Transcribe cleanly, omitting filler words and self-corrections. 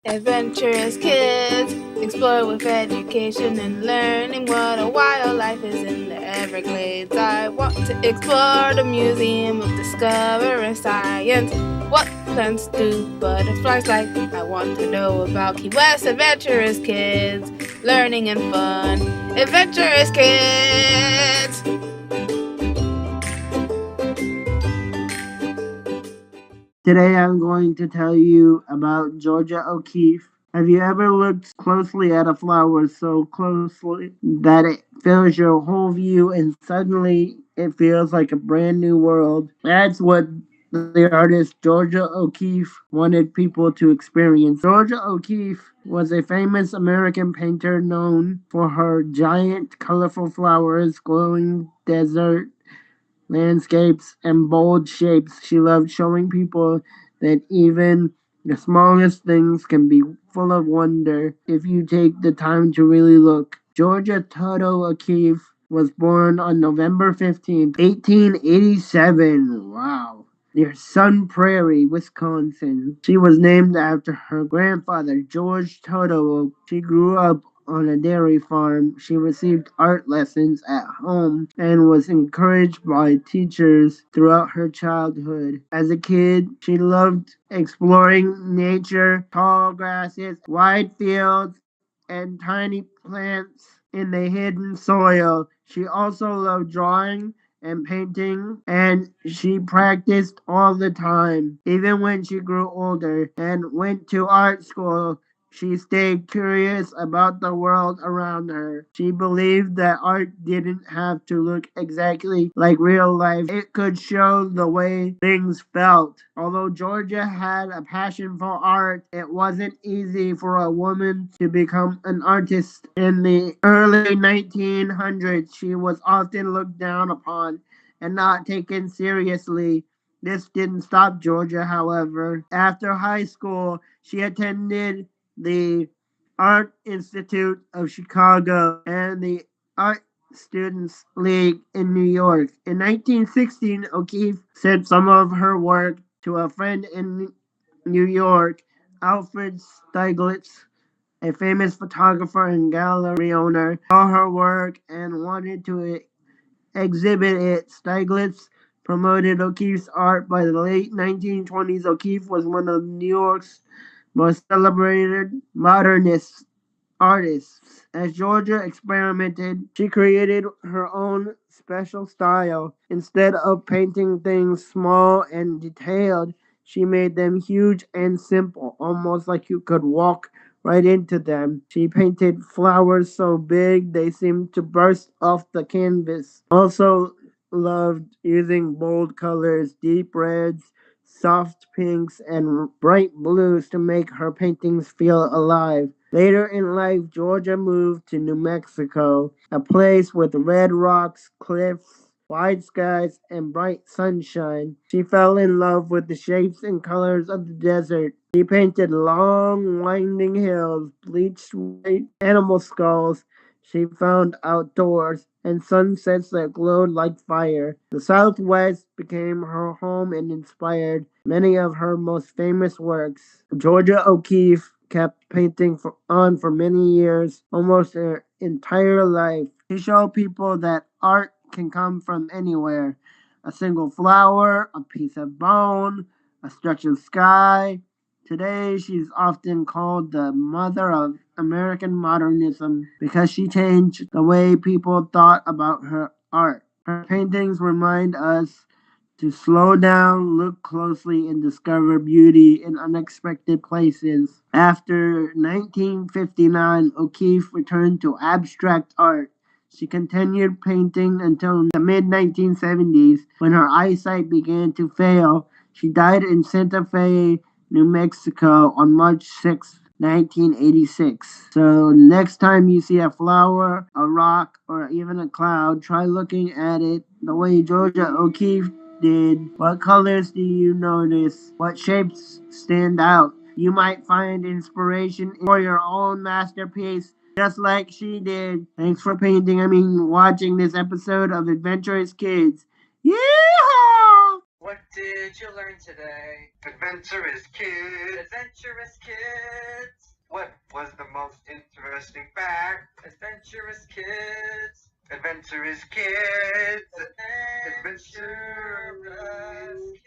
Adventurous kids, explore with education and learning what a wild life is in the Everglades. I want to explore the Museum of Discovering Science. What plants do butterflies like? I want to know about Key West Adventurous Kids, learning and fun. Adventurous Kids! Today I'm going to tell you about Georgia O'Keeffe. Have you ever looked closely at a flower so closely that it fills your whole view and suddenly it feels like a brand new world? That's what the artist Georgia O'Keeffe wanted people to experience. Georgia O'Keeffe was a famous American painter known for her giant, colorful flowers, glowing desert landscapes, and bold shapes. She loved showing people that even the smallest things can be full of wonder if you take the time to really look. Georgia Tuttle O'Keeffe was born on November 15th, 1887. Wow. Near Sun Prairie, Wisconsin. She was named after her grandfather, George Tuttle. She grew up on a dairy farm. She received art lessons at home and was encouraged by teachers throughout her childhood. As a kid, she loved exploring nature, tall grasses, wide fields, and tiny plants in the hidden soil. She also loved drawing and painting, and she practiced all the time. Even when she grew older and went to art school, she stayed curious about the world around her. She believed that art didn't have to look exactly like real life. It could show the way things felt. Although Georgia had a passion for art, it wasn't easy for a woman to become an artist. In the early 1900s, she was often looked down upon and not taken seriously. This didn't stop Georgia, however. After high school, she attended the Art Institute of Chicago and the Art Students League in New York. In 1916, O'Keeffe sent some of her work to a friend in New York, Alfred Stieglitz, a famous photographer and gallery owner. Saw her work and wanted to exhibit it. Stieglitz promoted O'Keeffe's art. By the late 1920s, O'Keeffe was one of New York's most celebrated modernist artists. As Georgia experimented, she created her own special style. Instead of painting things small and detailed, she made them huge and simple, almost like you could walk right into them. She painted flowers so big they seemed to burst off the canvas. Also loved using bold colors, deep reds, soft pinks, and bright blues to make her paintings feel alive. Later in life, Georgia moved to New Mexico, a place with red rocks, cliffs, wide skies, and bright sunshine. She fell in love with the shapes and colors of the desert. She painted long, winding hills, bleached white animal skulls she found outdoors, and sunsets that glowed like fire. The Southwest became her home and inspired many of her most famous works. Georgia O'Keeffe kept painting for many years, almost her entire life. She showed people that art can come from anywhere. A single flower, a piece of bone, a stretch of sky. Today, she's often called the mother of American modernism because she changed the way people thought about her art. Her paintings remind us to slow down, look closely, and discover beauty in unexpected places. After 1959, O'Keeffe returned to abstract art. She continued painting until the mid 1970s when her eyesight began to fail. She died in Santa Fe, New Mexico on March 6th, 1986. So next time you see a flower, a rock, or even a cloud, try looking at it the way Georgia O'Keeffe did. What colors do you notice? What shapes stand out? You might find inspiration for your own masterpiece just like she did. Thanks for watching this episode of Adventurous Kids. Yeah! What did you learn today? Adventurous Kids. Adventurous Kids. What was the most interesting fact? Adventurous Kids. Adventurous Kids. Adventurous Kids.